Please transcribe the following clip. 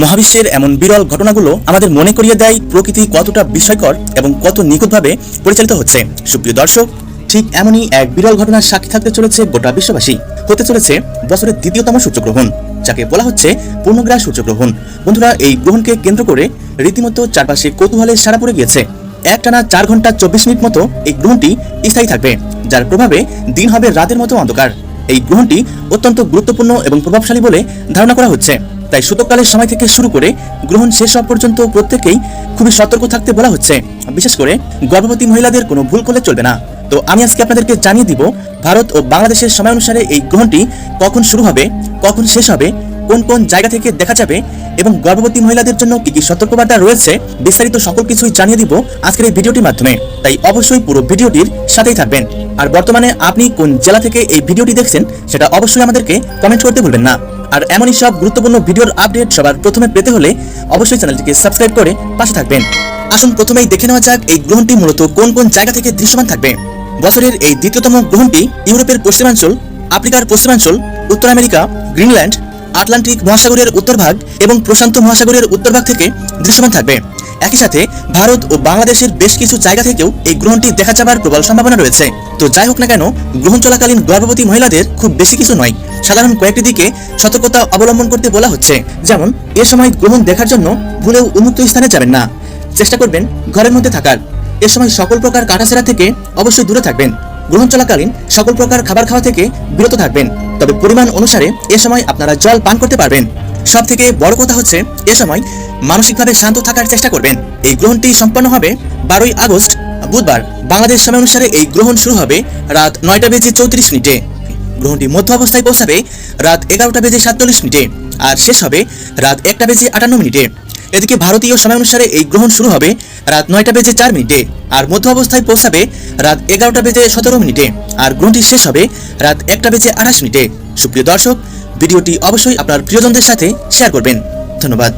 মহাবিশ্বের এমন বিরল ঘটনাগুলো আমাদের মনে করিয়ে দেয় প্রকৃতি কতটা বিস্ময়কর এবং কত নিখুঁতভাবে পরিচালিত হচ্ছে। সুপ্রিয় দর্শক, ঠিক এমনই এক বিরল ঘটনার সাক্ষী থাকতে চলেছে গোটা বিশ্ববাসী। হতে চলেছে বছরের দ্বিতীয়তম সূর্যগ্রহণ, যাকে বলা হচ্ছে পূর্ণগ্রাস সূর্যগ্রহণ। বন্ধুরা, এই গ্রহণকে কেন্দ্র করে রীতিমতো চারপাশে কৌতূহলে সাড়া পড়ে গিয়েছে। একটানা 4 ঘন্টা 24 মিনিট মতো এই গ্রহণটি স্থায়ী থাকবে, যার প্রভাবে দিন হবে রাতের মতো অন্ধকার। এই গ্রহণটি অত্যন্ত গুরুত্বপূর্ণ এবং প্রভাবশালী বলে ধারণা করা হচ্ছে। তাই সূতককালের সময় থেকে শুরু করে গ্রহণ শেষ হওয়া পর্যন্ত প্রত্যেকেই খুবই সতর্ক থাকতে বলা হচ্ছে। বিশেষ করে গর্ভবতী মহিলাদের কোনো ভুল করলে চলবে না। তো আমি আজকে আপনাদেরকে জানিয়ে দিব ভারত ও বাংলাদেশের সময় অনুসারে এই গ্রহণটি কখন শুরু হবে, কখন শেষ হবে, কোন কোন জায়গা থেকে দেখা যাবে এবং গর্ভবতী মহিলাদের জন্য কি কি সতর্কবার্তা রয়েছে, বিস্তারিত সকল কিছুই জানিয়ে দিব আজকের এই ভিডিওটির মাধ্যমে। তাই অবশ্যই পুরো ভিডিওটির সাথেই থাকবেন। আর বর্তমানে আপনি কোন জেলা থেকে এই ভিডিওটি দেখছেন সেটা অবশ্যই আমাদেরকে কমেন্ট করতে ভুলবেন না। আর এমনই সব গুরুত্বপূর্ণ ভিডিওর আপডেট সবার প্রথমে পেতে হলে অবশ্যই চ্যানেলটিকে সাবস্ক্রাইব করে পাশে থাকবেন। আসুন প্রথমেই দেখে নেওয়া যাক এই গ্রহণটি মূলত কোন কোন জায়গা থেকে দৃশ্যমান থাকবে। বছরের এই দ্বিতীয়তম গ্রহণটি ইউরোপের পশ্চিমাঞ্চল, আফ্রিকার পশ্চিমাঞ্চল, উত্তর আমেরিকা, গ্রিনল্যান্ড, আটলান্টিক মহাসাগরের উত্তরভাগ এবং প্রশান্ত মহাসাগরের উত্তরভাগ থেকে দৃশ্যমান থাকবে। একই সাথে ভারত ও বাংলাদেশের বেশ কিছু জায়গা থেকেও এই গ্রহণটি দেখা যাবার প্রবল সম্ভাবনা রয়েছে। তো যাই হোক না কেন, গ্রহণ চলাকালীন গর্ভবতী মহিলাদের খুব বেশি কিছু নয়, সাধারণ কয়েকটি দিকে সতর্কতা অবলম্বন করতে বলা হচ্ছে। যেমন, এ সময় গ্রহণ দেখার জন্য ভুলেও উন্মুক্ত স্থানে যাবেন না, চেষ্টা করবেন ঘরের মধ্যে থাকার। এ সময় সকল প্রকার কাটাছেঁড়া থেকে অবশ্যই দূরে থাকবেন। গ্রহণ চলাকালীন সকল প্রকার খাবার খাওয়া থেকে বিরত থাকবেন, তবে পরিমাণ অনুসারে এ সময় আপনারা জল পান করতে পারবেন। সব থেকে বড় কথা হচ্ছে এ সময় মানসিকভাবে শান্ত থাকার চেষ্টা করবেন। এই গ্রহণটি সম্পন্ন হবে 12ই আগস্ট বুধবার। বাংলাদেশ সময় অনুসারে এই গ্রহণ শুরু হবে রাত 9:34 গ্রহণটি মধ্য অবস্থায় পৌঁছাবে রাত 11:47 আর শেষ হবে রাত 1:58। এদিকে ভারতীয় সময় অনুসারে এই গ্রহণ শুরু হবে রাত 9:04 আর মধ্য অবস্থায় পৌঁছাবে রাত 11:17 আর গ্রহণটি শেষ হবে রাত 1:28। সুপ্রিয় দর্শক, ভিডিওটি অবশ্যই আপনার প্রিয়জনদের সাথে শেয়ার করবেন। ধন্যবাদ।